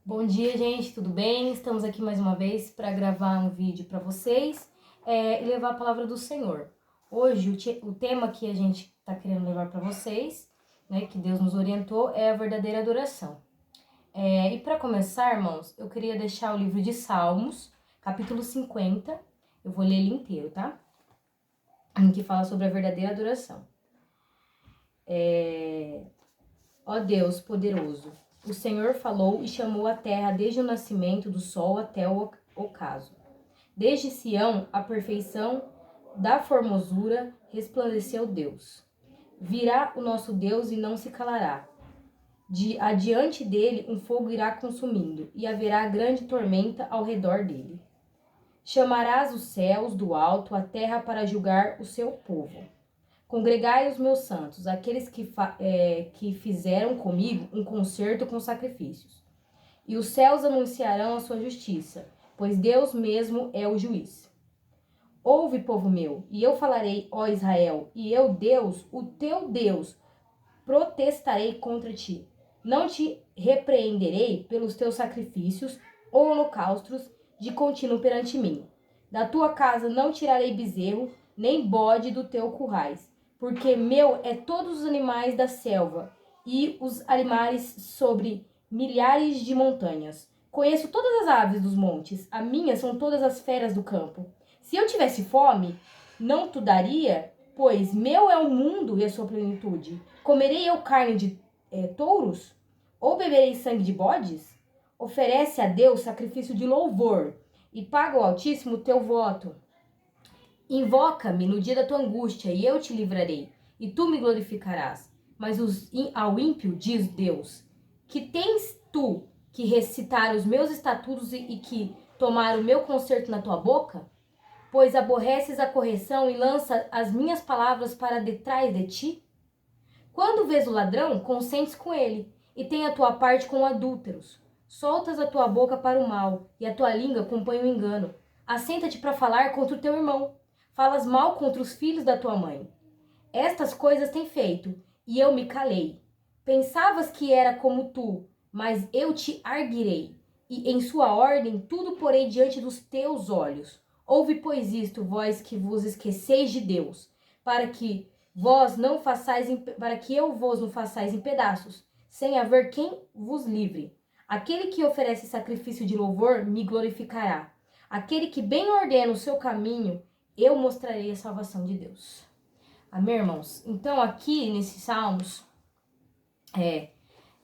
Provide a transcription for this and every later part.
Bom dia, gente, tudo bem? Estamos aqui mais uma vez para gravar um vídeo para vocês e levar a palavra do Senhor. Hoje, o tema que a gente está querendo levar para vocês, né, que Deus nos orientou, é a verdadeira adoração. E para começar, irmãos, eu queria deixar o livro de Salmos, capítulo 50, eu vou ler ele inteiro, tá? Que fala sobre a verdadeira adoração. Ó Deus poderoso, o Senhor falou e chamou a terra desde o nascimento do sol até o ocaso. Desde Sião, a perfeição da formosura, resplandeceu Deus. Virá o nosso Deus e não se calará. Adiante dele um fogo irá consumindo, e haverá grande tormenta ao redor dele. Chamarás os céus do alto, a terra para julgar o seu povo. Congregai os meus santos, aqueles que fizeram comigo um concerto com sacrifícios. E os céus anunciarão a sua justiça, pois Deus mesmo é o juiz. Ouve, povo meu, e eu falarei, ó Israel, e eu, Deus, o teu Deus, protestarei contra ti. Não te repreenderei pelos teus sacrifícios ou holocaustos de contínuo perante mim. Da tua casa não tirarei bezerro, nem bode do teu currais, porque meu é todos os animais da selva e os animais sobre milhares de montanhas. Conheço todas as aves dos montes, a minha são todas as feras do campo. Se eu tivesse fome, não tu daria, pois meu é o mundo e a sua plenitude. Comerei eu carne de touros? Ou beberei sangue de bodes? Oferece a Deus sacrifício de louvor e paga ao Altíssimo teu voto. Invoca-me no dia da tua angústia e eu te livrarei, e tu me glorificarás. Mas ao ímpio diz Deus, que tens tu que recitar os meus estatutos e que tomar o meu conserto na tua boca? Pois aborreces a correção e lança as minhas palavras para detrás de ti? Quando vês o ladrão, consentes com ele, e tem a tua parte com adúlteros. Soltas a tua boca para o mal, e a tua língua acompanha o engano. Assenta-te para falar contra o teu irmão. Falas mal contra os filhos da tua mãe. Estas coisas tem feito, e eu me calei. Pensavas que era como tu, mas eu te arguirei, e em sua ordem tudo porei diante dos teus olhos. Ouve, pois, isto, vós que vos esqueceis de Deus, para que eu vos não façais em pedaços, sem haver quem vos livre. Aquele que oferece sacrifício de louvor me glorificará. Aquele que bem ordena o seu caminho, eu mostrarei a salvação de Deus. Amém, irmãos? Então, aqui nesses salmos,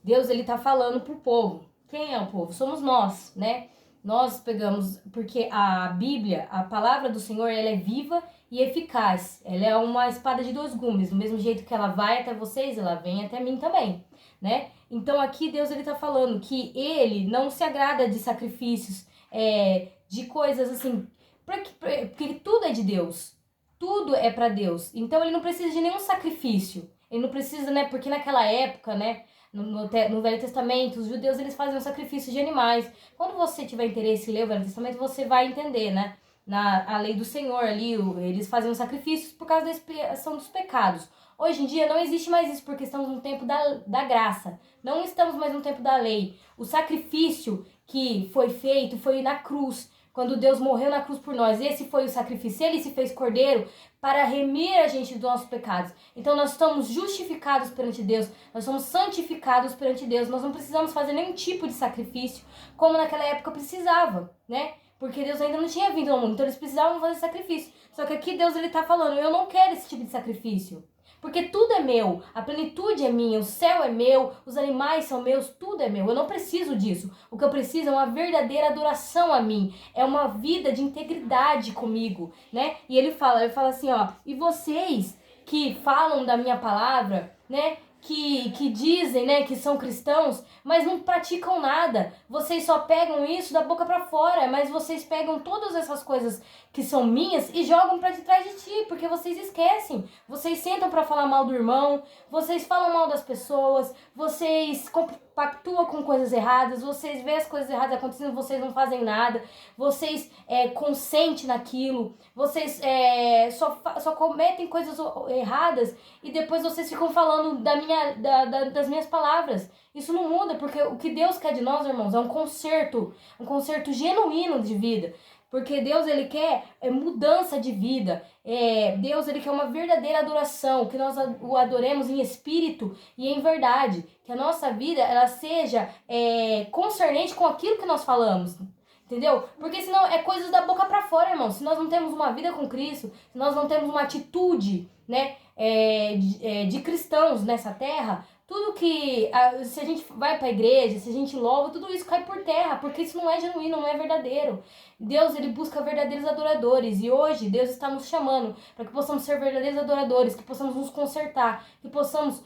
Deus ele tá falando pro povo. Quem é o povo? Somos nós, né? Nós pegamos, porque a Bíblia, a palavra do Senhor, ela é viva e eficaz. Ela é uma espada de dois gumes. Do mesmo jeito que ela vai até vocês, ela vem até mim também, né? Então aqui Deus ele tá falando que ele não se agrada de sacrifícios, de coisas assim, porque tudo é de Deus. Tudo é para Deus. Então ele não precisa de nenhum sacrifício. Ele não precisa, né? Porque naquela época, né? No Velho Testamento, os judeus eles faziam sacrifício de animais. Quando você tiver interesse em ler o Velho Testamento, você vai entender, né? A lei do Senhor ali, eles faziam sacrifícios por causa da expiação dos pecados. Hoje em dia não existe mais isso, porque estamos no tempo da graça. Não estamos mais no tempo da lei. O sacrifício que foi feito foi na cruz. Quando Deus morreu na cruz por nós, esse foi o sacrifício. Ele se fez cordeiro para remir a gente dos nossos pecados. Então nós estamos justificados perante Deus, nós somos santificados perante Deus. Nós não precisamos fazer nenhum tipo de sacrifício, como naquela época precisava, né? Porque Deus ainda não tinha vindo ao mundo, então eles precisavam fazer sacrifício. Só que aqui Deus ele tá falando, eu não quero esse tipo de sacrifício. Porque tudo é meu, a plenitude é minha, o céu é meu, os animais são meus, tudo é meu. Eu não preciso disso. O que eu preciso é uma verdadeira adoração a mim, é uma vida de integridade comigo, né? E ele fala assim, ó, e vocês que falam da minha palavra, né? Que dizem, né, que são cristãos, mas não praticam nada. Vocês só pegam isso da boca para fora, mas vocês pegam todas essas coisas que são minhas e jogam para trás de ti, porque vocês esquecem. Vocês sentam para falar mal do irmão, vocês falam mal das pessoas, vocês compactuam com coisas erradas, vocês veem as coisas erradas acontecendo, vocês não fazem nada, vocês consentem naquilo, vocês só cometem coisas erradas e depois vocês ficam falando das minhas palavras. Isso não muda, porque o que Deus quer de nós, irmãos, é um conserto genuíno de vida. Porque Deus, ele quer mudança de vida. Deus, ele quer uma verdadeira adoração, que nós o adoremos em espírito e em verdade. Que a nossa vida, ela seja concernente com aquilo que nós falamos. Entendeu? Porque senão é coisas da boca pra fora, irmão. Se nós não temos uma vida com Cristo, se nós não temos uma atitude, né, de cristãos nessa terra, tudo que, se a gente vai pra igreja, se a gente louva, tudo isso cai por terra, porque isso não é genuíno, não é verdadeiro. Deus, ele busca verdadeiros adoradores, e hoje Deus está nos chamando para que possamos ser verdadeiros adoradores, que possamos nos consertar, que possamos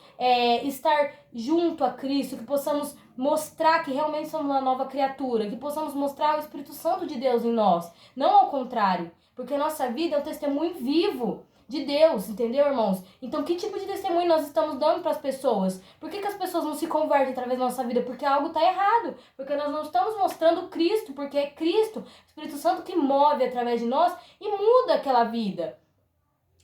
estar junto a Cristo, que possamos mostrar que realmente somos uma nova criatura, que possamos mostrar o Espírito Santo de Deus em nós, não ao contrário, porque a nossa vida é um testemunho vivo de Deus, entendeu, irmãos? Então, que tipo de testemunho nós estamos dando para as pessoas? Por que as pessoas não se convertem através da nossa vida? Porque algo está errado, porque nós não estamos mostrando Cristo, porque é Cristo, o Espírito Santo, que move através de nós e muda aquela vida.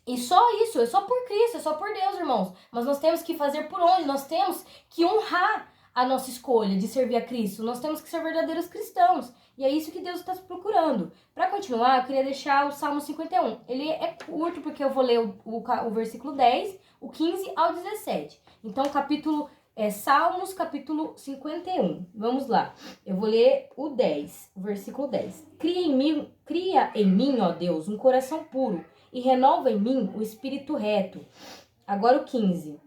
E só isso, é só por Cristo, é só por Deus, irmãos. Mas nós temos que fazer por onde? Nós temos que honrar a nossa escolha de servir a Cristo. Nós temos que ser verdadeiros cristãos. E é isso que Deus está procurando. Para continuar, eu queria deixar o Salmo 51. Ele é curto porque eu vou ler o versículo 10, o 15 ao 17. Então, Salmos, capítulo 51. Vamos lá. Eu vou ler o 10, o versículo 10. Cria em mim, ó Deus, um coração puro e renova em mim o espírito reto. Agora o 15.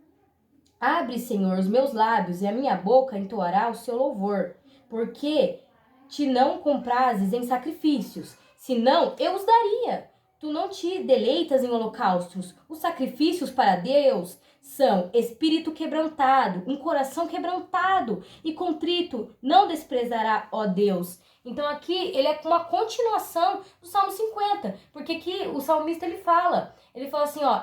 Abre, Senhor, os meus lábios e a minha boca entoará o seu louvor, porque te não comprazes em sacrifícios, senão eu os daria. Tu não te deleitas em holocaustos. Os sacrifícios para Deus são espírito quebrantado, um coração quebrantado e contrito não desprezará, ó Deus. Então aqui ele é uma continuação do Salmo 50, porque aqui o salmista ele fala assim, ó,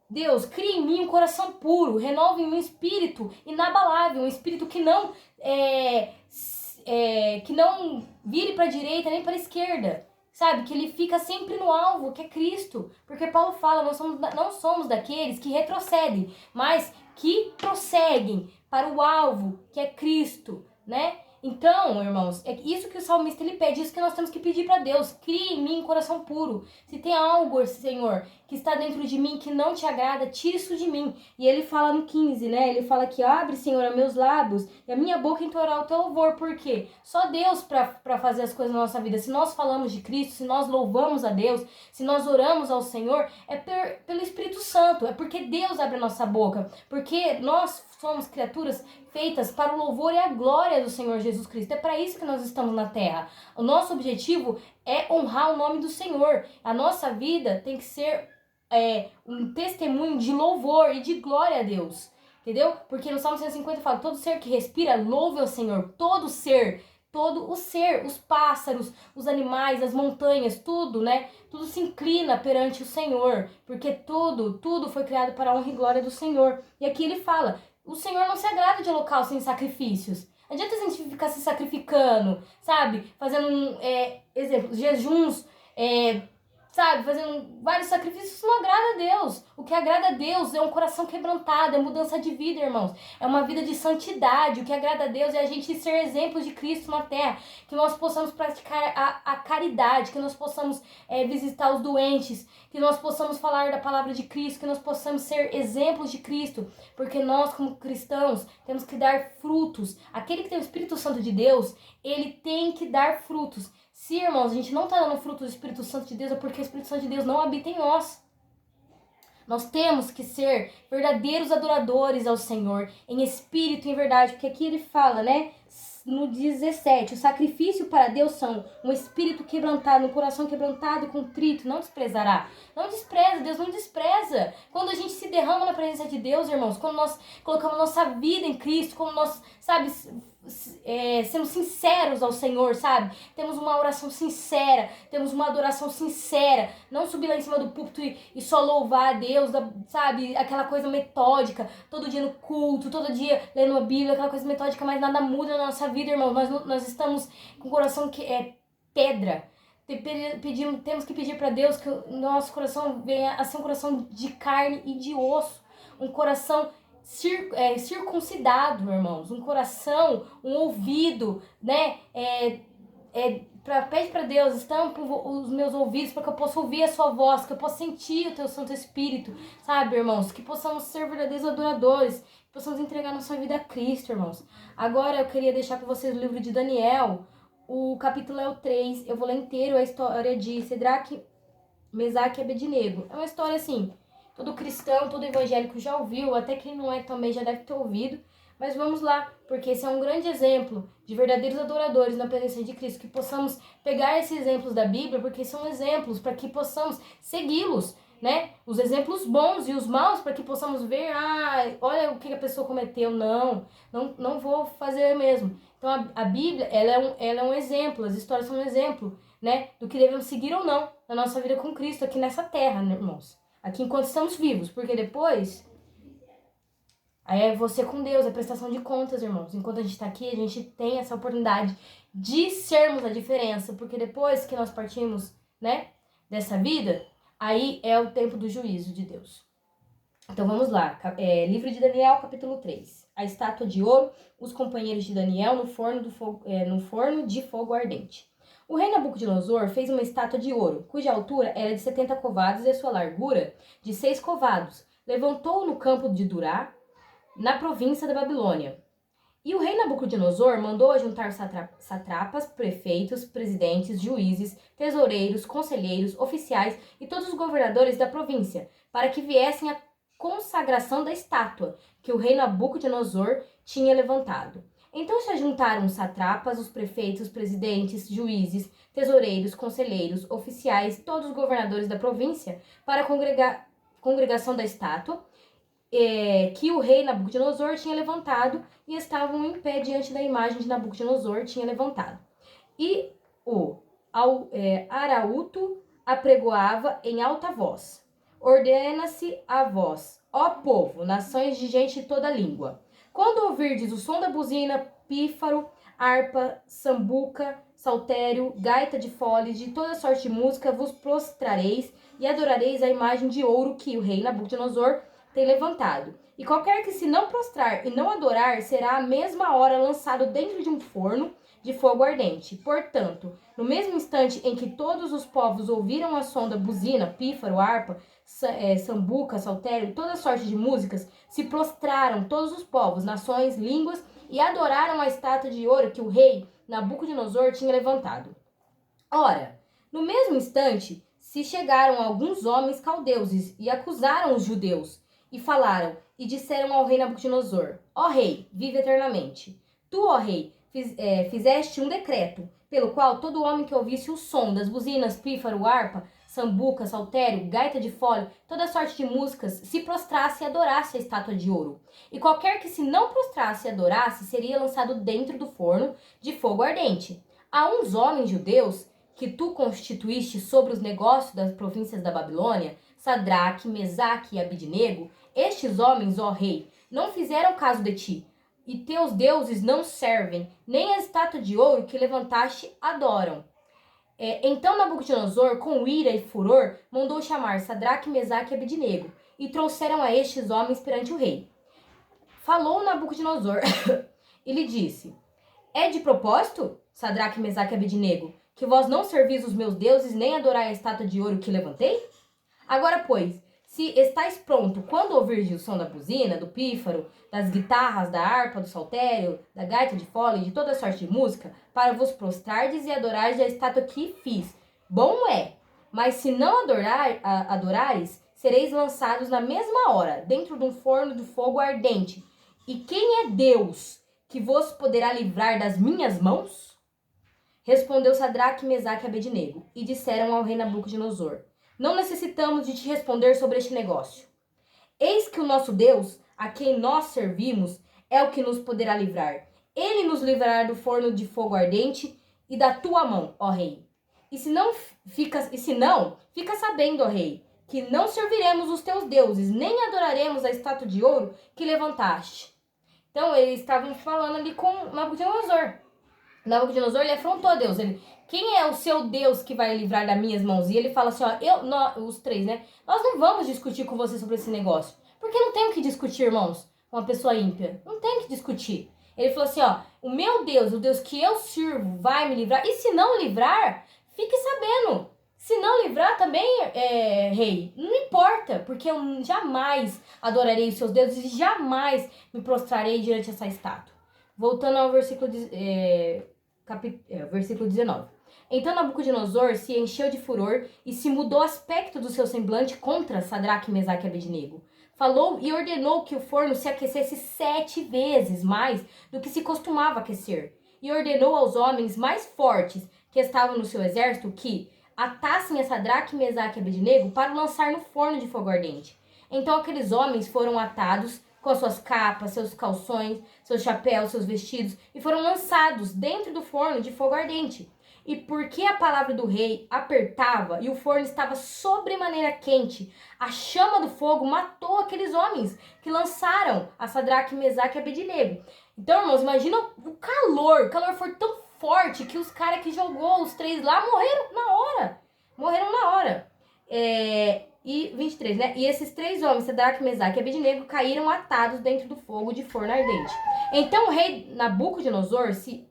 Deus, cria em mim um coração puro, renova em mim um espírito inabalável, um espírito que não vire para a direita nem para a esquerda, sabe? Que ele fica sempre no alvo, que é Cristo. Porque Paulo fala, não somos daqueles que retrocedem, mas que prosseguem para o alvo, que é Cristo, né? Então, irmãos, é isso que o salmista ele pede, isso que nós temos que pedir para Deus. Crie em mim um coração puro. Se tem algo, Senhor, que está dentro de mim que não te agrada, tire isso de mim. E ele fala no 15, né? Ele fala que abre, Senhor, os meus lábios e a minha boca entoará o teu louvor. Por quê? Só Deus para fazer as coisas na nossa vida. Se nós falamos de Cristo, se nós louvamos a Deus, se nós oramos ao Senhor, é pelo Espírito Santo. É porque Deus abre a nossa boca. Porque nós somos criaturas feitas para o louvor e a glória do Senhor Jesus Cristo. É para isso que nós estamos na terra. O nosso objetivo é honrar o nome do Senhor. A nossa vida tem que ser um testemunho de louvor e de glória a Deus. Entendeu? Porque no Salmo 150 fala, todo ser que respira, louve ao Senhor. Todo o ser, os pássaros, os animais, as montanhas, tudo, né? Tudo se inclina perante o Senhor. Porque tudo foi criado para a honra e glória do Senhor. E aqui ele fala, o Senhor não se agrada de holocausto em sacrifícios. Não adianta a gente ficar se sacrificando, sabe? Fazendo, jejuns, sabe? Fazendo vários sacrifícios. Isso não agrada a Deus. O que agrada a Deus é um coração quebrantado, é mudança de vida, irmãos. É uma vida de santidade. O que agrada a Deus é a gente ser exemplos de Cristo na terra. Que nós possamos praticar a caridade, que nós possamos visitar os doentes, que nós possamos falar da palavra de Cristo, que nós possamos ser exemplos de Cristo. Porque nós, como cristãos, temos que dar frutos. Aquele que tem o Espírito Santo de Deus, ele tem que dar frutos. Se, irmãos, a gente não está dando fruto do Espírito Santo de Deus, é porque o Espírito Santo de Deus não habita em nós. Nós temos que ser verdadeiros adoradores ao Senhor, em espírito e em verdade, porque aqui ele fala, né, no 17, o sacrifício para Deus são um espírito quebrantado, um coração quebrantado e contrito, não desprezará. Não despreza, Deus não despreza. Quando a gente se derrama na presença de Deus, irmãos, quando nós colocamos nossa vida em Cristo, quando nós, sabe, semos sinceros ao Senhor, sabe? Temos uma oração sincera, temos uma adoração sincera, não subir lá em cima do púlpito e só louvar a Deus, sabe? Aquela coisa metódica, todo dia no culto, todo dia lendo a Bíblia, aquela coisa metódica, mas nada muda na nossa vida, irmão. Nós estamos com o coração que é pedra. Temos que pedir para Deus que o nosso coração venha a ser um coração de carne e de osso, um coração circuncidado, irmãos, um coração, um ouvido, né? Pede para Deus, estampa os meus ouvidos para que eu possa ouvir a sua voz, que eu possa sentir o teu Santo Espírito, sabe, irmãos? Que possamos ser verdadeiros adoradores, que possamos entregar nossa vida a Cristo, irmãos. Agora eu queria deixar para vocês o livro de Daniel, o capítulo é o 3, eu vou ler inteiro a história de Sadraque, Mesaque e Abednego. É uma história assim, todo cristão, todo evangélico já ouviu, até quem não é também já deve ter ouvido. Mas vamos lá, porque esse é um grande exemplo de verdadeiros adoradores na presença de Cristo, que possamos pegar esses exemplos da Bíblia, porque são exemplos para que possamos segui-los, né? Os exemplos bons e os maus, para que possamos ver, olha o que a pessoa cometeu. Não vou fazer mesmo. Então a Bíblia, ela é um exemplo, as histórias são um exemplo, né? Do que devemos seguir ou não na nossa vida com Cristo aqui nessa terra, né, irmãos? Aqui enquanto estamos vivos, porque depois... Aí é você com Deus, é prestação de contas, irmãos. Enquanto a gente tá aqui, a gente tem essa oportunidade de sermos a diferença. Porque depois que nós partimos, né, dessa vida, aí é o tempo do juízo de Deus. Então vamos lá. Livro de Daniel, capítulo 3. A estátua de ouro, os companheiros de Daniel no forno de fogo ardente. O rei Nabucodonosor fez uma estátua de ouro, cuja altura era de 70 covados e a sua largura de 6 covados. Levantou-o no campo de Durá, na província da Babilônia. E o rei Nabucodonosor mandou ajuntar satrapas, prefeitos, presidentes, juízes, tesoureiros, conselheiros, oficiais e todos os governadores da província, para que viessem à consagração da estátua que o rei Nabucodonosor tinha levantado. Então se ajuntaram os satrapas, os prefeitos, os presidentes, juízes, tesoureiros, conselheiros, oficiais, todos os governadores da província, para a congregação da estátua, que o rei Nabucodonosor tinha levantado, e estavam em pé diante da imagem de Nabucodonosor tinha levantado. E o arauto apregoava em alta voz: ordena-se a vós, ó povo, nações de gente de toda língua. Quando ouvirdes o som da buzina, pífaro, harpa, sambuca, saltério, gaita de foles, de toda sorte de música, vos prostrareis e adorareis a imagem de ouro que o rei Nabucodonosor tem levantado. E qualquer que se não prostrar e não adorar, será à mesma hora lançado dentro de um forno de fogo ardente. Portanto, no mesmo instante em que todos os povos ouviram a som da buzina, pífaro, harpa, sambuca, saltério, toda sorte de músicas, se prostraram todos os povos, nações, línguas, e adoraram a estátua de ouro que o rei Nabucodonosor tinha levantado. Ora, no mesmo instante, se chegaram alguns homens caldeuses e acusaram os judeus, e falaram, e disseram ao rei Nabucodonosor: ó rei, vive eternamente. Tu, ó rei, fizeste um decreto, pelo qual todo homem que ouvisse o som das buzinas, pífaro, harpa, sambuca, saltério, gaita de fole, toda sorte de músicas, se prostrasse e adorasse a estátua de ouro. E qualquer que se não prostrasse e adorasse, seria lançado dentro do forno de fogo ardente. Há uns homens judeus que tu constituíste sobre os negócios das províncias da Babilônia, Sadraque, Mesaque e Abednego, estes homens, ó rei, não fizeram caso de ti, e teus deuses não servem, nem a estátua de ouro que levantaste adoram. Então Nabucodonosor, com ira e furor, mandou chamar Sadraque, Mesaque e Abednego, e trouxeram a estes homens perante o rei. Falou Nabucodonosor e lhe disse: é de propósito, Sadraque, Mesaque e Abednego, que vós não servis os meus deuses, nem adorai a estátua de ouro que levantei? Agora, pois, se estáis pronto quando ouvirdes o som da buzina, do pífaro, das guitarras, da harpa, do saltério, da gaita de fole e de toda sorte de música, para vos prostrardes e adorardes a estátua que fiz, bom é. Mas se não adorares, sereis lançados na mesma hora, dentro de um forno de fogo ardente. E quem é Deus que vos poderá livrar das minhas mãos? Respondeu Sadraque, Mesaque e Abednego, e disseram ao rei Nabucodonosor: não necessitamos de te responder sobre este negócio. Eis que o nosso Deus, a quem nós servimos, é o que nos poderá livrar. Ele nos livrará do forno de fogo ardente e da tua mão, ó rei. E se não, fica sabendo, ó rei, que não serviremos os teus deuses, nem adoraremos a estátua de ouro que levantaste. Então, eles estavam falando ali com Nabucodonosor. Nabucodonosor, ele afrontou a Deus. Quem é o seu Deus que vai livrar das minhas mãos? E ele fala assim, os três, né? Nós não vamos discutir com você sobre esse negócio. Porque não tem o que discutir, irmãos. uma pessoa ímpia. Não tem que discutir. Ele falou assim, ó, o meu Deus, o Deus que eu sirvo, vai me livrar. E se não livrar, fique sabendo. Se não livrar também, rei, não importa, porque eu jamais adorarei os seus deuses e jamais me prostrarei diante dessa estátua. Voltando ao versículo, versículo 19. Então Nabucodonosor se encheu de furor e se mudou o aspecto do seu semblante contra Sadraque, Mesaque e Abednego. Falou e ordenou que o forno se aquecesse 7 vezes mais do que se costumava aquecer. E ordenou aos homens mais fortes que estavam no seu exército que atassem a Sadraque, Mesaque e Abednego para o lançar no forno de fogo ardente. Então aqueles homens foram atados com as suas capas, seus calções, seus chapéus, seus vestidos, e foram lançados dentro do forno de fogo ardente. E porque a palavra do rei apertava e o forno estava sobremaneira quente, a chama do fogo matou aqueles homens que lançaram a Sadraque, Mesaque e Abednego. Então, irmãos, imagina o calor foi tão forte que os caras que jogou os 3 lá morreram na hora. E 23, né? E esses 3 homens, Sadraque, Mesaque e Abednego, caíram atados dentro do fogo de forno ardente. Então o rei Nabucodonosor se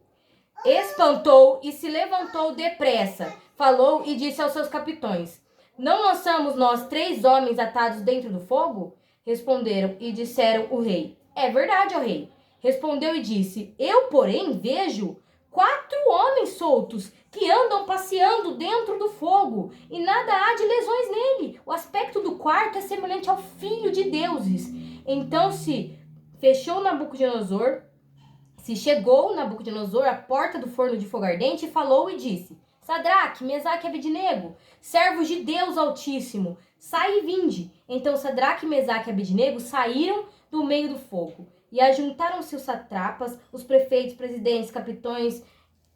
espantou e se levantou depressa. Falou e disse aos seus capitões: não lançamos nós 3 homens atados dentro do fogo? Responderam e disseram o rei: é verdade, ó rei. Respondeu e disse: eu, porém, vejo 4 homens soltos que andam passeando dentro do fogo e nada há de lesões nele. O aspecto do quarto é semelhante ao filho de deuses. Então se chegou Nabucodonosor à porta do forno de fogo ardente e falou e disse: Sadraque, Mesaque e Abednego, servos de Deus Altíssimo, sai e vinde. Então Sadraque, Mesaque e Abednego saíram do meio do fogo. E ajuntaram-se os satrapas, os prefeitos, presidentes, capitões,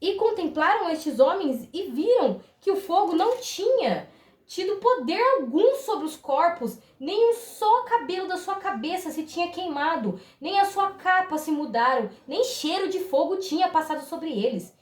e contemplaram estes homens e viram que o fogo não tinha tido poder algum sobre os corpos, nem um só cabelo da sua cabeça se tinha queimado, nem a sua capa se mudaram, nem cheiro de fogo tinha passado sobre eles.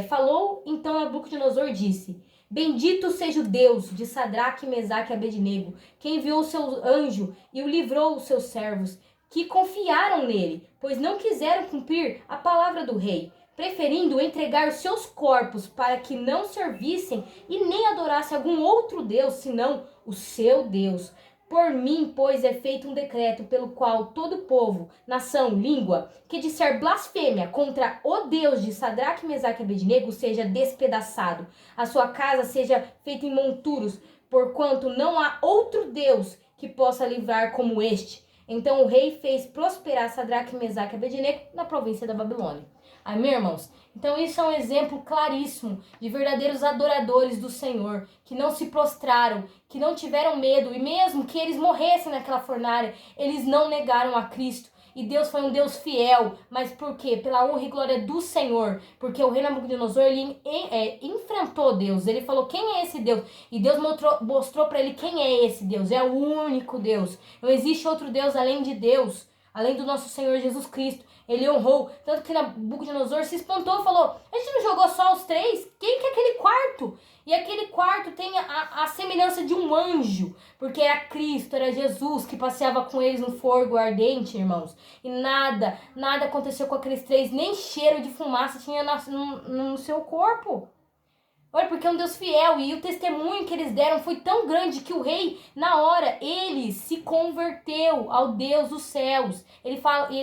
Falou então Nabucodonosor disse: bendito seja o Deus de Sadraque, Mesaque e Abednego, que enviou o seu anjo e o livrou os seus servos, que confiaram nele, pois não quiseram cumprir a palavra do rei, preferindo entregar os seus corpos para que não servissem e nem adorassem algum outro Deus, senão o seu Deus. Por mim, pois, é feito um decreto pelo qual todo povo, nação, língua, que disser blasfêmia contra o Deus de Sadraque, Mesaque e Abednego seja despedaçado, a sua casa seja feita em monturos, porquanto não há outro Deus que possa livrar como este. Então o rei fez prosperar Sadraque, Mesaque e Abednego na província da Babilônia. Amém, irmãos? Então isso é um exemplo claríssimo de verdadeiros adoradores do Senhor, que não se prostraram, que não tiveram medo, e mesmo que eles morressem naquela fornalha, eles não negaram a Cristo. E Deus foi um Deus fiel, mas por quê? Pela honra e glória do Senhor, porque o rei Nabucodonosor, ele enfrentou Deus, ele falou: quem é esse Deus? E Deus mostrou para ele quem é esse Deus, é o único Deus, não existe outro Deus além de Deus, além do nosso Senhor Jesus Cristo. Ele honrou, tanto que Nabucodonosor se espantou e falou: a gente não jogou só os 3? Quem que é aquele quarto? E aquele quarto tem a semelhança de um anjo, porque era Cristo, era Jesus que passeava com eles no fogo ardente, irmãos. E nada aconteceu com aqueles 3, nem cheiro de fumaça tinha no seu corpo. Olha, porque é um Deus fiel, e o testemunho que eles deram foi tão grande que o rei, na hora, ele se converteu ao Deus dos céus. Ele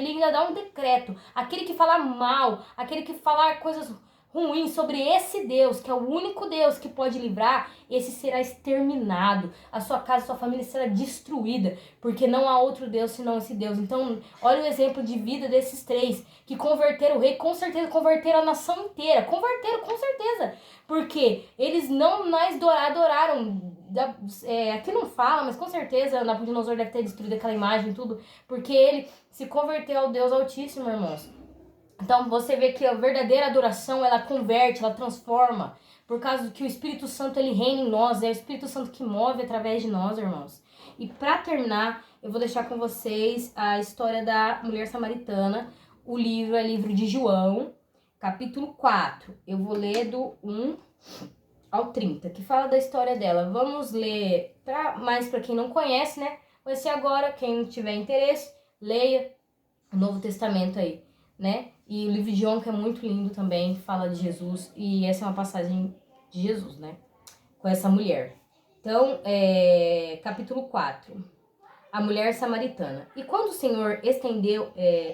ainda dá um decreto: aquele que falar mal, aquele que falar coisas ruins sobre esse Deus, que é o único Deus que pode livrar, esse será exterminado. A sua casa, a sua família será destruída, porque não há outro Deus senão esse Deus. Então, olha o exemplo de vida desses 3, que converteram o rei, com certeza converteram a nação inteira, converteram com certeza, porque eles não mais adoraram. Aqui não fala, mas com certeza Nabucodonosor deve ter destruído aquela imagem e tudo, porque ele se converteu ao Deus Altíssimo, irmãos. Então você vê que a verdadeira adoração, ela converte, ela transforma, por causa que o Espírito Santo, ele reina em nós, é o Espírito Santo que move através de nós, irmãos. E para terminar, eu vou deixar com vocês a história da mulher samaritana. O livro é livro de João, capítulo 4. Eu vou ler do 1 ao 30, que fala da história dela. Vamos ler, mais para quem não conhece, né? Vai ser agora, quem tiver interesse, leia o Novo Testamento aí, né? E o livro de João, que é muito lindo também, fala de Jesus, e essa é uma passagem de Jesus, né? Com essa mulher. Então, capítulo 4. A mulher samaritana. E quando o Senhor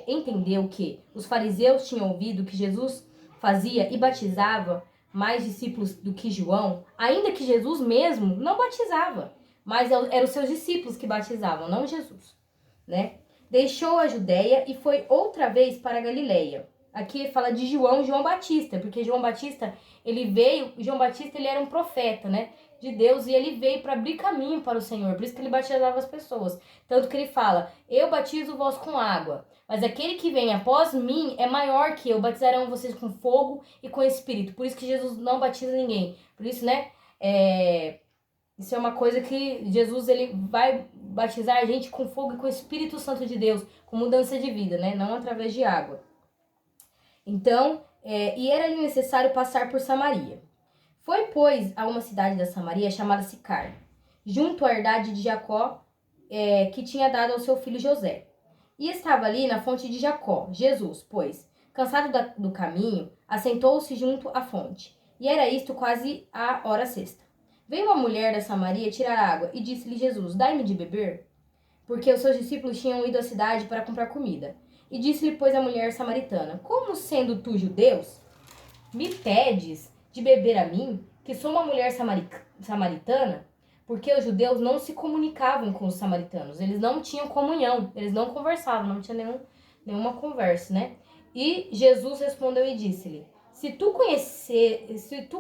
entendeu que os fariseus tinham ouvido que Jesus fazia e batizava mais discípulos do que João, ainda que Jesus mesmo não batizava, mas eram os seus discípulos que batizavam, não Jesus, né? Deixou a Judéia e foi outra vez para a Galileia. Aqui fala de João Batista, porque João Batista, João Batista ele era um profeta, né, de Deus, e ele veio para abrir caminho para o Senhor, por isso que ele batizava as pessoas. Tanto que ele fala, eu batizo vós com água, mas aquele que vem após mim é maior que eu, batizarão vocês com fogo e com espírito. Por isso que Jesus não batiza ninguém. Por isso, né, isso é uma coisa que Jesus ele vai batizar a gente com fogo e com o Espírito Santo de Deus, com mudança de vida, né, não através de água. Então, e era-lhe necessário passar por Samaria. Foi, pois, a uma cidade da Samaria chamada Sicar, junto à herdade de Jacó, que tinha dado ao seu filho José. E estava ali na fonte de Jacó. Jesus, pois, cansado do caminho, assentou-se junto à fonte. E era isto quase a hora sexta. Veio uma mulher da Samaria tirar água e disse-lhe Jesus, dai-me de beber, porque os seus discípulos tinham ido à cidade para comprar comida. E disse-lhe, pois, a mulher samaritana, como sendo tu judeus, me pedes de beber a mim, que sou uma mulher samaritana? Porque os judeus não se comunicavam com os samaritanos, eles não tinham comunhão, eles não conversavam, não tinha nenhuma conversa, né? E Jesus respondeu e disse-lhe, se tu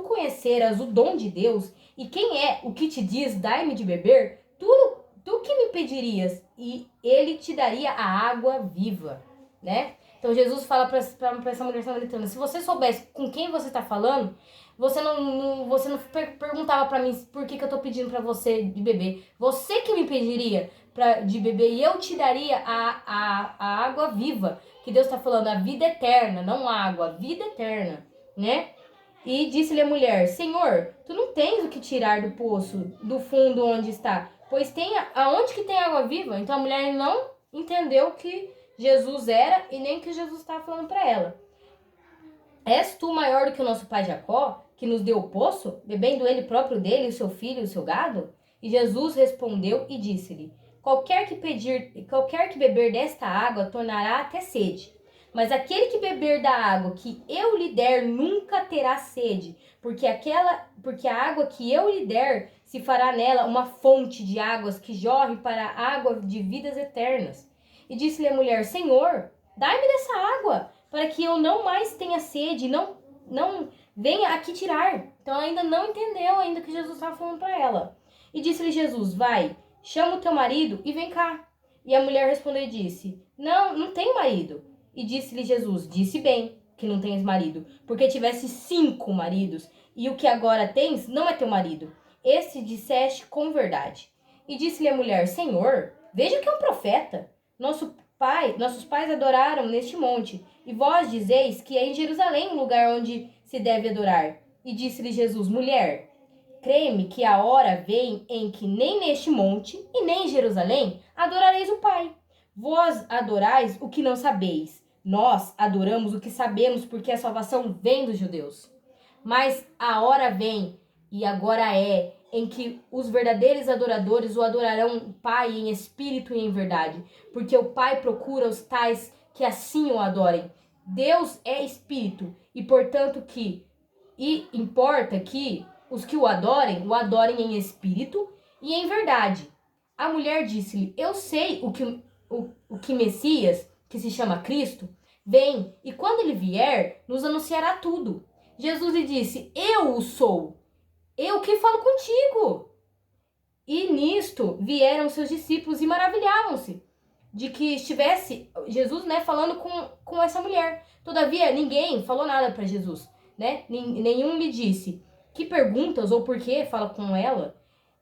conheceras o dom de Deus, e quem é o que te diz, dai-me de beber, tu que me pedirias, e ele te daria a água viva, né? Então Jesus fala para essa mulher samaritana, se você soubesse com quem você está falando, você não perguntava para mim por que eu tô pedindo para você de beber. Você que me pediria de beber e eu te daria a água viva. Que Deus está falando, a vida eterna, não água, a vida eterna, né? E disse-lhe a mulher, Senhor, tu não tens o que tirar do poço, do fundo onde está, pois tem aonde que tem água viva? Então a mulher não entendeu que Jesus era e nem que Jesus estava falando para ela. És tu maior do que o nosso pai Jacó, que nos deu o poço, bebendo ele próprio dele, o seu filho e o seu gado? E Jesus respondeu e disse-lhe, qualquer que beber desta água tornará até sede. Mas aquele que beber da água que eu lhe der nunca terá sede, porque a água que eu lhe der se fará nela uma fonte de águas que jorre para a água de vidas eternas. E disse-lhe a mulher, Senhor, dai-me dessa água, para que eu não mais tenha sede, não venha aqui tirar. Então ela ainda não entendeu ainda que Jesus estava falando para ela. E disse-lhe Jesus, vai, chama o teu marido e vem cá. E a mulher respondeu e disse, não tenho marido. E disse-lhe Jesus, disse bem que não tens marido, porque tivesse 5 maridos, e o que agora tens não é teu marido. Esse disseste com verdade. E disse-lhe a mulher, Senhor, veja que é um profeta. Nossos pais adoraram neste monte, e vós dizeis que é em Jerusalém o lugar onde se deve adorar. E disse-lhe Jesus, mulher, crê-me que a hora vem em que nem neste monte e nem em Jerusalém adorareis o Pai. Vós adorais o que não sabeis. Nós adoramos o que sabemos, porque a salvação vem dos judeus. Mas a hora vem, e agora é, em que os verdadeiros adoradores o adorarão o Pai em espírito e em verdade, porque o Pai procura os tais que assim o adorem. Deus é espírito, e portanto importa que os que o adorem em espírito e em verdade. A mulher disse-lhe, eu sei o que Messias, que se chama Cristo, vem, e quando ele vier, nos anunciará tudo. Jesus lhe disse, eu o sou, eu que falo contigo. E nisto vieram seus discípulos e maravilhavam-se de que estivesse Jesus, né, falando com essa mulher. Todavia, ninguém falou nada para Jesus, né? Nenhum lhe disse que perguntas ou por que fala com ela.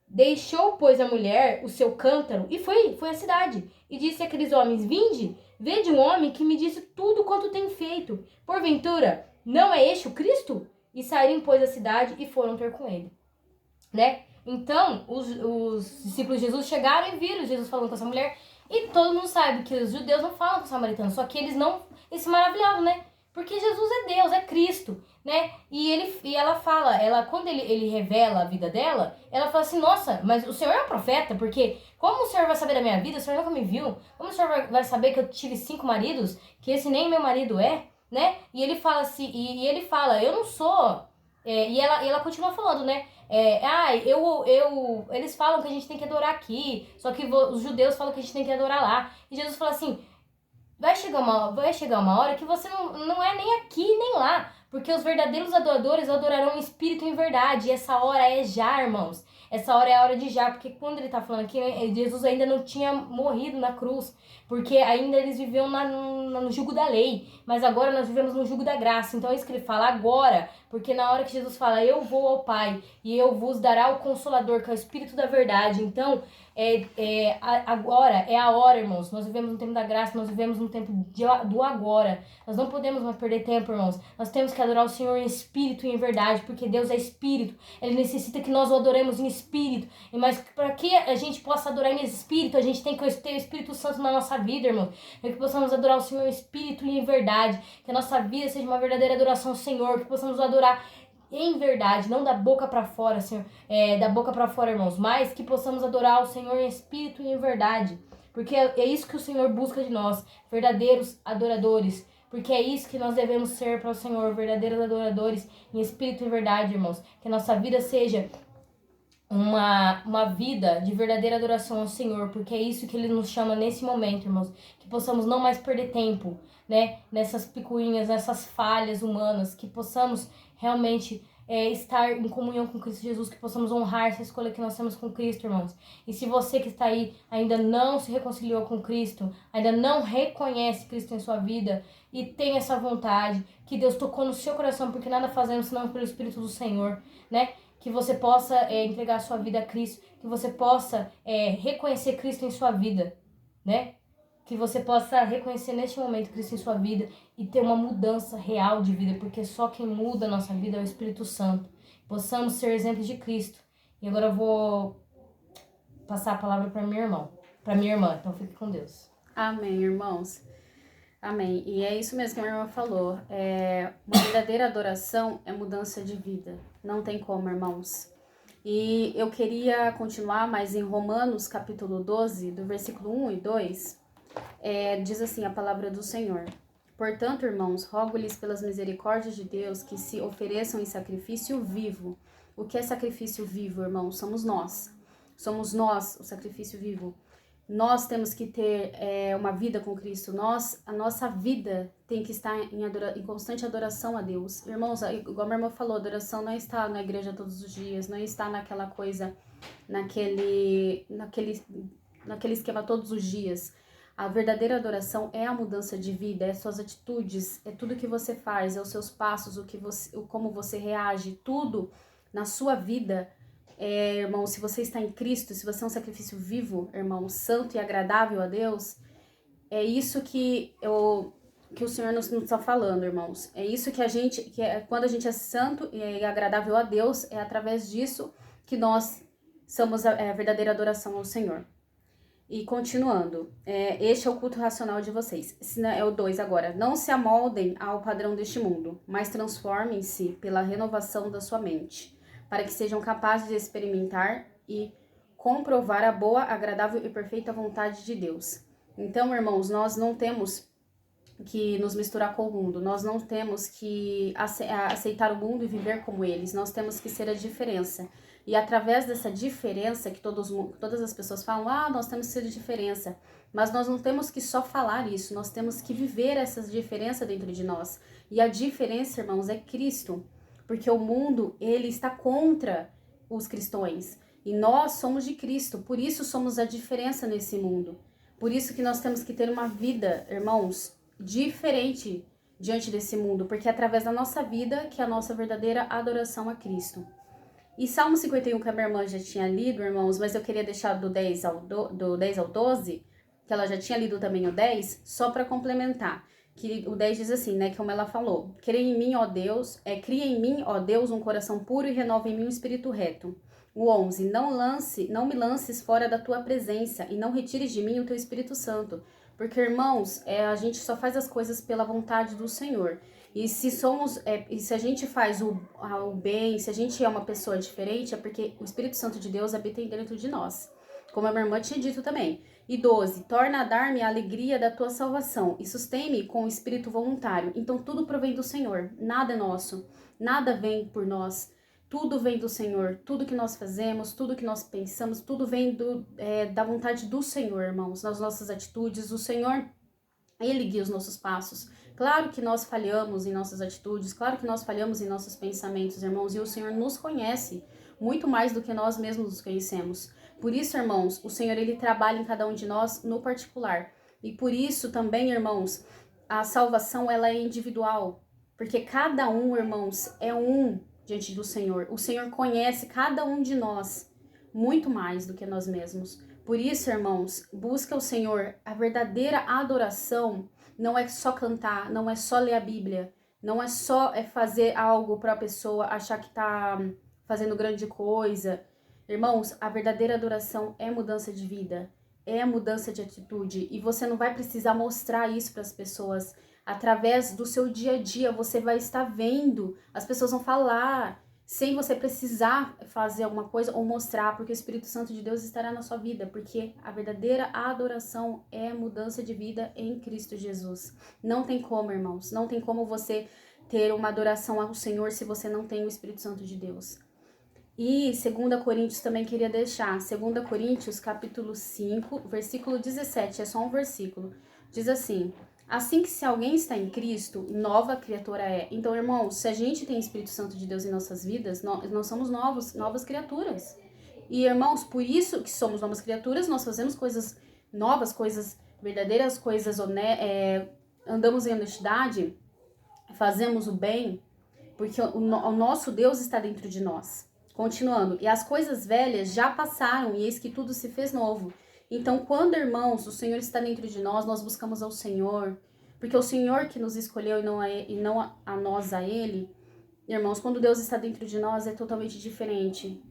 Deixou, pois, a mulher o seu cântaro e foi à cidade. E disse àqueles homens, vinde, vede um homem que me disse tudo quanto tem feito. Porventura, não é este o Cristo? E saíram, pois, da cidade e foram ter com ele, né? Então, os discípulos de Jesus chegaram e viram Jesus falando com essa mulher. E todo mundo sabe que os judeus não falam com os samaritanos, só que eles não, eles se maravilhavam, né? Porque Jesus é Deus, é Cristo, né? E ela fala, quando ele revela a vida dela, ela fala assim, nossa, mas o Senhor é um profeta, porque como o Senhor vai saber da minha vida? O Senhor nunca me viu. Como o Senhor vai saber que eu tive 5 maridos, que esse nem meu marido é, né? E ele fala assim, e ele fala, eu não sou... e ela continua falando, né? Eles falam que a gente tem que adorar aqui, só que os judeus falam que a gente tem que adorar lá. E Jesus fala assim, vai chegar uma hora que você não é nem aqui nem lá, porque os verdadeiros adoradores adorarão em espírito e em verdade. E essa hora é já, irmãos. Essa hora é a hora de já, porque quando ele tá falando aqui, Jesus ainda não tinha morrido na cruz, porque ainda eles viviam no jugo da lei, mas agora nós vivemos no jugo da graça. Então é isso que ele fala agora, porque na hora que Jesus fala, eu vou ao Pai e eu vos dará o Consolador, que é o Espírito da verdade. Então, agora é a hora, irmãos. Nós vivemos no tempo da graça, nós vivemos no tempo do agora. Nós não podemos mais perder tempo, irmãos. Nós temos que adorar o Senhor em espírito e em verdade, porque Deus é espírito. Ele necessita que nós o adoremos em espírito. Mas para que a gente possa adorar em espírito, a gente tem que ter o Espírito Santo na nossa vida, irmão. Para que possamos adorar o Senhor em espírito e em verdade. Que a nossa vida seja uma verdadeira adoração ao Senhor. Que possamos adorar em verdade, não da boca para fora, Senhor, da boca para fora, irmãos, mas que possamos adorar o Senhor em espírito e em verdade, porque é isso que o Senhor busca de nós, verdadeiros adoradores, porque é isso que nós devemos ser para o Senhor, verdadeiros adoradores em espírito e em verdade, irmãos, que a nossa vida seja uma vida de verdadeira adoração ao Senhor, porque é isso que Ele nos chama nesse momento, irmãos, que possamos não mais perder tempo, né, nessas picuinhas, nessas falhas humanas, que possamos realmente estar em comunhão com Cristo Jesus, que possamos honrar essa escolha que nós temos com Cristo, irmãos. E se você que está aí ainda não se reconciliou com Cristo, ainda não reconhece Cristo em sua vida e tem essa vontade, que Deus tocou no seu coração, porque nada fazemos senão pelo Espírito do Senhor, né? Que você possa entregar a sua vida a Cristo, que você possa reconhecer Cristo em sua vida, né? Que você possa reconhecer neste momento Cristo em sua vida e ter uma mudança real de vida, porque só quem muda a nossa vida é o Espírito Santo. Possamos ser exemplos de Cristo. E agora eu vou passar a palavra para minha irmã. Então fique com Deus. Amém, irmãos. Amém. E é isso mesmo que a minha irmã falou. Uma verdadeira adoração é mudança de vida. Não tem como, irmãos. E eu queria continuar, mas em Romanos, capítulo 12, do versículo 1 e 2, diz assim a palavra do Senhor. Portanto, irmãos, rogo-lhes pelas misericórdias de Deus que se ofereçam em sacrifício vivo. O que é sacrifício vivo, irmãos? Somos nós. Somos nós o sacrifício vivo. Nós temos que ter uma vida com Cristo. A nossa vida tem que estar em constante adoração a Deus. Irmãos, igual a minha irmã falou, adoração não está na igreja todos os dias, não está naquela coisa, naquele esquema todos os dias. A verdadeira adoração é a mudança de vida, é suas atitudes, é tudo que você faz, é os seus passos, como você reage, tudo na sua vida. Irmão, se você está em Cristo, se você é um sacrifício vivo, irmão, santo e agradável a Deus, é isso que o Senhor nos está falando, irmãos. É isso que quando a gente é santo e agradável a Deus, é através disso que nós somos a verdadeira adoração ao Senhor. E continuando, este é o culto racional de vocês. É o 2 agora. Não se amoldem ao padrão deste mundo, mas transformem-se pela renovação da sua mente, para que sejam capazes de experimentar e comprovar a boa, agradável e perfeita vontade de Deus. Então, irmãos, nós não temos que nos misturar com o mundo, nós não temos que aceitar o mundo e viver como eles, nós temos que ser a diferença. E através dessa diferença que todas as pessoas falam, nós temos que ser a diferença, mas nós não temos que só falar isso, nós temos que viver essa diferença dentro de nós. E a diferença, irmãos, é Cristo. Porque o mundo, ele está contra os cristãos. E nós somos de Cristo, por isso somos a diferença nesse mundo. Por isso que nós temos que ter uma vida, irmãos, diferente diante desse mundo. Porque é através da nossa vida que é a nossa verdadeira adoração a Cristo. E Salmo 51, que a minha irmã já tinha lido, irmãos, mas eu queria deixar do 10 ao 12, que ela já tinha lido também o 10, só para complementar. Que o 10 diz assim, né, como ela falou, cria em mim, ó Deus, um coração puro e renova em mim um espírito reto. O 11, não me lances fora da tua presença e não retires de mim o teu Espírito Santo. Porque, irmãos, a gente só faz as coisas pela vontade do Senhor. E se a gente faz o bem, se a gente é uma pessoa diferente, é porque o Espírito Santo de Deus habita dentro de nós. Como a minha irmã tinha dito também. E 12, torna a dar-me a alegria da tua salvação e sustém-me com o espírito voluntário. Então tudo provém do Senhor, nada é nosso, nada vem por nós. Tudo vem do Senhor, tudo que nós fazemos, tudo que nós pensamos, tudo vem da vontade do Senhor, irmãos, nas nossas atitudes. O Senhor, Ele guia os nossos passos. Claro que nós falhamos em nossas atitudes, claro que nós falhamos em nossos pensamentos, irmãos, e o Senhor nos conhece muito mais do que nós mesmos nos conhecemos. Por isso, irmãos, o Senhor, Ele trabalha em cada um de nós no particular. E por isso também, irmãos, a salvação, ela é individual. Porque cada um, irmãos, é um diante do Senhor. O Senhor conhece cada um de nós muito mais do que nós mesmos. Por isso, irmãos, busca o Senhor. A verdadeira adoração não é só cantar, não é só ler a Bíblia, não é só fazer algo para a pessoa achar que está fazendo grande coisa. Irmãos, a verdadeira adoração é mudança de vida, é mudança de atitude. E você não vai precisar mostrar isso para as pessoas. Através do seu dia a dia, você vai estar vendo, as pessoas vão falar, sem você precisar fazer alguma coisa ou mostrar, porque o Espírito Santo de Deus estará na sua vida, porque a verdadeira adoração é mudança de vida em Cristo Jesus. Não tem como, irmãos, não tem como você ter uma adoração ao Senhor se você não tem o Espírito Santo de Deus. E 2 Coríntios também queria deixar, 2 Coríntios capítulo 5, versículo 17, é só um versículo, diz assim: assim que se alguém está em Cristo, nova criatura é. Então, irmãos, se a gente tem Espírito Santo de Deus em nossas vidas, nós somos novas criaturas. E, irmãos, por isso que somos novas criaturas, nós fazemos coisas novas, coisas verdadeiras, coisas andamos em honestidade, fazemos o bem, porque o nosso Deus está dentro de nós. Continuando, e as coisas velhas já passaram, e eis que tudo se fez novo. Então, quando, irmãos, o Senhor está dentro de nós, nós buscamos ao Senhor, porque é o Senhor que nos escolheu e não a nós a Ele. Irmãos, quando Deus está dentro de nós é totalmente diferente.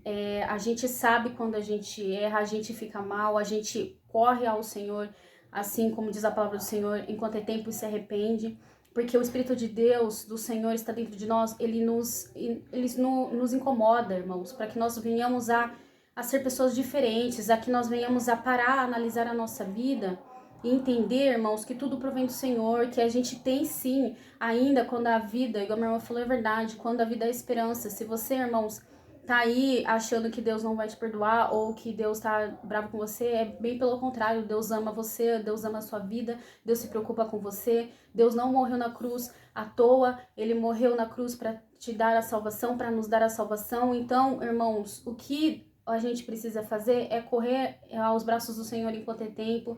A gente sabe quando a gente erra, a gente fica mal, a gente corre ao Senhor, assim como diz a palavra do Senhor, enquanto é tempo, se arrepende. Porque o Espírito de Deus, do Senhor, está dentro de nós, ele nos incomoda, irmãos, para que nós venhamos a ser pessoas diferentes, a que nós venhamos a parar, a analisar a nossa vida e entender, irmãos, que tudo provém do Senhor, que a gente tem sim, ainda quando a vida, igual a minha irmã falou, é verdade, quando a vida é esperança. Se você, irmãos, tá aí achando que Deus não vai te perdoar ou que Deus tá bravo com você, é bem pelo contrário. Deus ama você, Deus ama a sua vida, Deus se preocupa com você. Deus não morreu na cruz à toa, Ele morreu na cruz para te dar a salvação, para nos dar a salvação. Então, irmãos, o que a gente precisa fazer é correr aos braços do Senhor enquanto é tempo,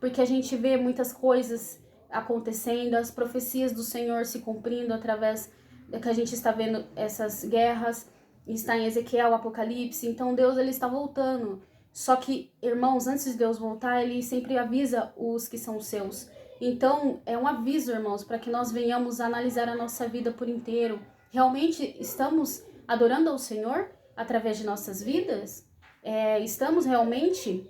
porque a gente vê muitas coisas acontecendo, as profecias do Senhor se cumprindo através que a gente está vendo essas guerras. Está em Ezequiel, Apocalipse. Então Deus, ele está voltando. Só que, irmãos, antes de Deus voltar, ele sempre avisa os que são seus. Então é um aviso, irmãos, para que nós venhamos a analisar a nossa vida por inteiro. Realmente estamos adorando ao Senhor através de nossas vidas? Estamos realmente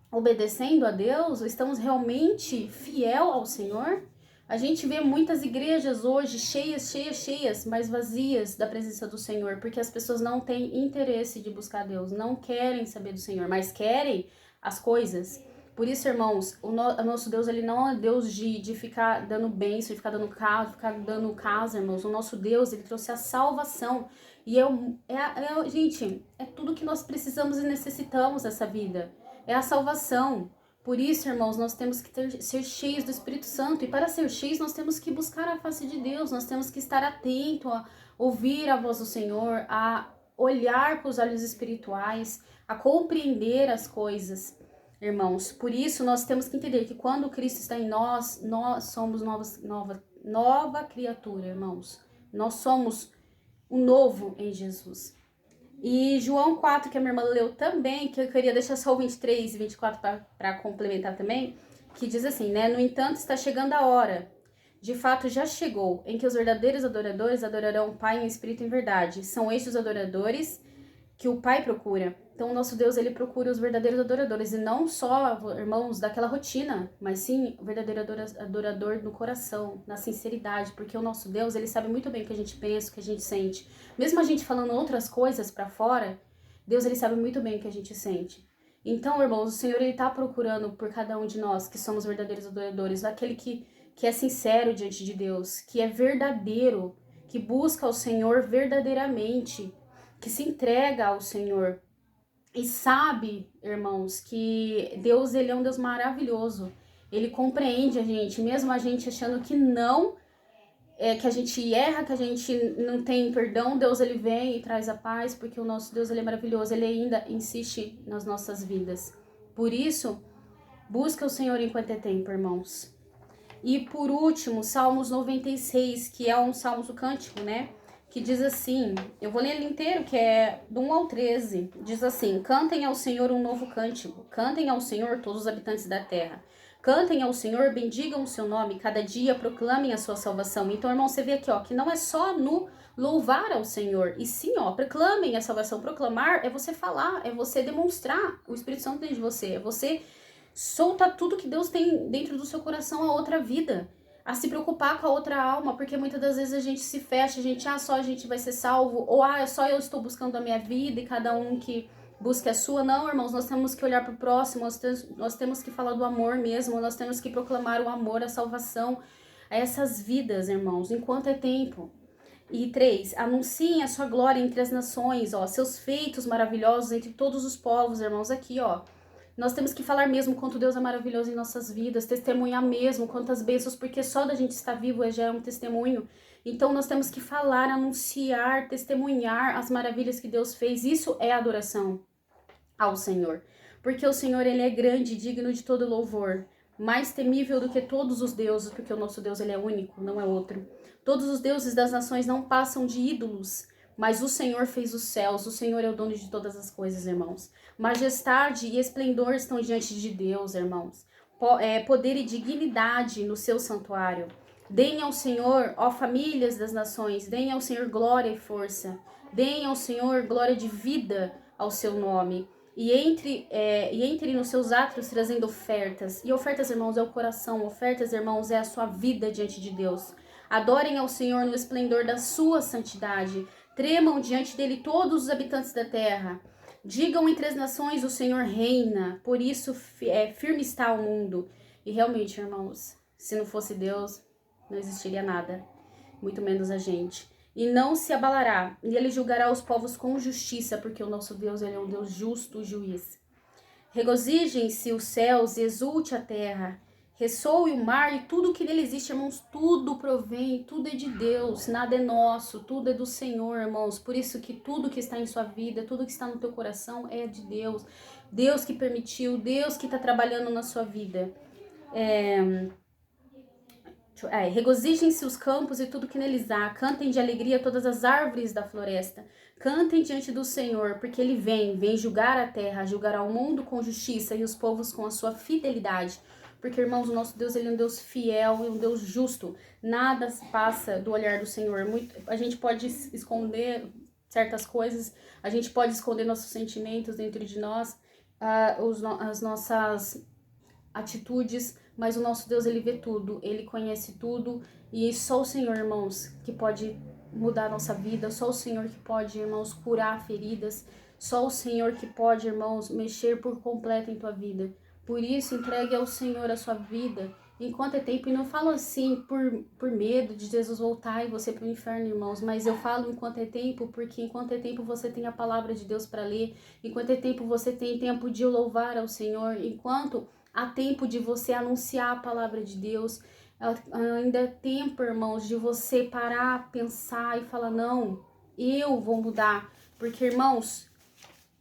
obedecendo a Deus? Estamos realmente fiel ao Senhor? A gente vê muitas igrejas hoje cheias, mas vazias da presença do Senhor, porque as pessoas não têm interesse de buscar Deus, não querem saber do Senhor, mas querem as coisas. Por isso, irmãos, o nosso Deus, ele não é Deus de ficar dando bênção, de ficar dando carro, de ficar dando casa, irmãos. O nosso Deus, ele trouxe a salvação. E gente, é tudo que nós precisamos e necessitamos nessa vida. É a salvação. Por isso, irmãos, nós temos que ser cheios do Espírito Santo. E para ser cheios, nós temos que buscar a face de Deus. Nós temos que estar atento a ouvir a voz do Senhor, a olhar com os olhos espirituais, a compreender as coisas, irmãos. Por isso, nós temos que entender que quando Cristo está em nós, nós somos nova criatura, irmãos. Nós somos o novo em Jesus. E João 4, que a minha irmã leu também, que eu queria deixar só o 23 e 24 para complementar também, que diz assim, né? No entanto, está chegando a hora, de fato já chegou, em que os verdadeiros adoradores adorarão o Pai em espírito e em verdade. São estes os adoradores que o Pai procura. Então, o nosso Deus, ele procura os verdadeiros adoradores, e não só, irmãos, daquela rotina, mas sim o verdadeiro adorador no coração, na sinceridade, porque o nosso Deus, ele sabe muito bem o que a gente pensa, o que a gente sente. Mesmo a gente falando outras coisas para fora, Deus, ele sabe muito bem o que a gente sente. Então, irmãos, o Senhor, ele tá procurando por cada um de nós, que somos verdadeiros adoradores, aquele que é sincero diante de Deus, que é verdadeiro, que busca o Senhor verdadeiramente, que se entrega ao Senhor. E sabe, irmãos, que Deus, ele é um Deus maravilhoso. Ele compreende a gente, mesmo a gente achando que não, que a gente erra, que a gente não tem perdão, Deus, ele vem e traz a paz, porque o nosso Deus, ele é maravilhoso. Ele ainda insiste nas nossas vidas. Por isso, busca o Senhor enquanto é tempo, irmãos. E por último, Salmos 96, que é um Salmos do Cântico, né? Que diz assim, eu vou ler ele inteiro, que é do 1 ao 13. Diz assim: cantem ao Senhor um novo cântico, cantem ao Senhor todos os habitantes da terra. Cantem ao Senhor, bendigam o seu nome, cada dia proclamem a sua salvação. Então, irmão, você vê aqui, ó, que não é só no louvar ao Senhor, e sim, ó, proclamem a salvação. Proclamar é você falar, é você demonstrar o Espírito Santo dentro de você, é você soltar tudo que Deus tem dentro do seu coração a outra vida, a se preocupar com a outra alma, porque muitas das vezes a gente se fecha, a gente, só a gente vai ser salvo, ou só eu estou buscando a minha vida e cada um que busque a sua. Não, irmãos, nós temos que olhar para o próximo, nós temos que falar do amor mesmo, nós temos que proclamar o amor, a salvação a essas vidas, irmãos, enquanto é tempo. E 3, anunciem a sua glória entre as nações, ó, seus feitos maravilhosos entre todos os povos, irmãos, aqui, ó. Nós temos que falar mesmo quanto Deus é maravilhoso em nossas vidas, testemunhar mesmo quantas bênçãos, porque só da gente estar vivo já é um testemunho. Então nós temos que falar, anunciar, testemunhar as maravilhas que Deus fez. Isso é adoração ao Senhor. Porque o Senhor, ele é grande, digno de todo louvor, mais temível do que todos os deuses, porque o nosso Deus, ele é único, não é outro. Todos os deuses das nações não passam de ídolos, mas o Senhor fez os céus, o Senhor é o dono de todas as coisas, irmãos. Majestade e esplendor estão diante de Deus, irmãos. Poder e dignidade no seu santuário. Deem ao Senhor, ó famílias das nações, deem ao Senhor glória e força. Deem ao Senhor glória de vida ao seu nome. E entre nos seus atos trazendo ofertas. E ofertas, irmãos, é o coração. Ofertas, irmãos, é a sua vida diante de Deus. Adorem ao Senhor no esplendor da sua santidade. Tremam diante dele todos os habitantes da terra. Digam entre as nações, o Senhor reina. Por isso, firme está o mundo. E realmente, irmãos, se não fosse Deus, não existiria nada. Muito menos a gente. E não se abalará, e ele julgará os povos com justiça, porque o nosso Deus, ele é um Deus justo, juiz. Regozijem-se os céus e exulte a terra, ressoe o mar e tudo que nele existe, irmãos, tudo provém, tudo é de Deus, nada é nosso, tudo é do Senhor, irmãos. Por isso que tudo que está em sua vida, tudo que está no teu coração é de Deus. Deus que permitiu, Deus que está trabalhando na sua vida. Regozijem-se os campos e tudo que neles há, cantem de alegria todas as árvores da floresta, cantem diante do Senhor, porque ele vem julgar a terra, julgará o mundo com justiça e os povos com a sua fidelidade. Porque, irmãos, o nosso Deus, ele é um Deus fiel e um Deus justo. Nada passa do olhar do Senhor. A gente pode esconder certas coisas, a gente pode esconder nossos sentimentos dentro de nós, as nossas atitudes, mas o nosso Deus, ele vê tudo, ele conhece tudo, e só o Senhor, irmãos, que pode mudar a nossa vida, só o Senhor que pode, irmãos, curar feridas, só o Senhor que pode, irmãos, mexer por completo em tua vida. Por isso, entregue ao Senhor a sua vida enquanto é tempo, e não falo assim por medo de Jesus voltar e você para o inferno, irmãos, mas eu falo enquanto é tempo, porque enquanto é tempo você tem a palavra de Deus para ler, enquanto é tempo você tem tempo de louvar ao Senhor, enquanto há tempo de você anunciar a palavra de Deus. Ainda é tempo, irmãos, de você parar, pensar e falar, não, eu vou mudar. Porque, irmãos,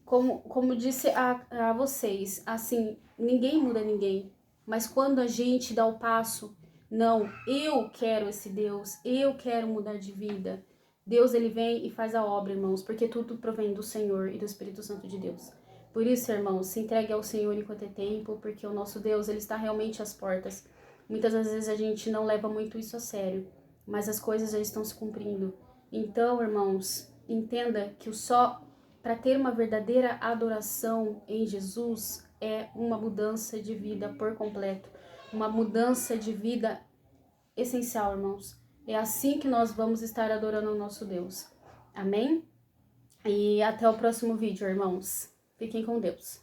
como disse a vocês, assim, ninguém muda ninguém. Mas quando a gente dá o passo, não, eu quero esse Deus, eu quero mudar de vida. Deus, ele vem e faz a obra, irmãos, porque tudo provém do Senhor e do Espírito Santo de Deus. Por isso, irmãos, se entregue ao Senhor enquanto é tempo, porque o nosso Deus, ele está realmente às portas. Muitas das vezes a gente não leva muito isso a sério, mas as coisas já estão se cumprindo. Então, irmãos, entenda que para ter uma verdadeira adoração em Jesus é uma mudança de vida por completo, uma mudança de vida essencial, irmãos. É assim que nós vamos estar adorando o nosso Deus. Amém? E até o próximo vídeo, irmãos. Fiquem com Deus.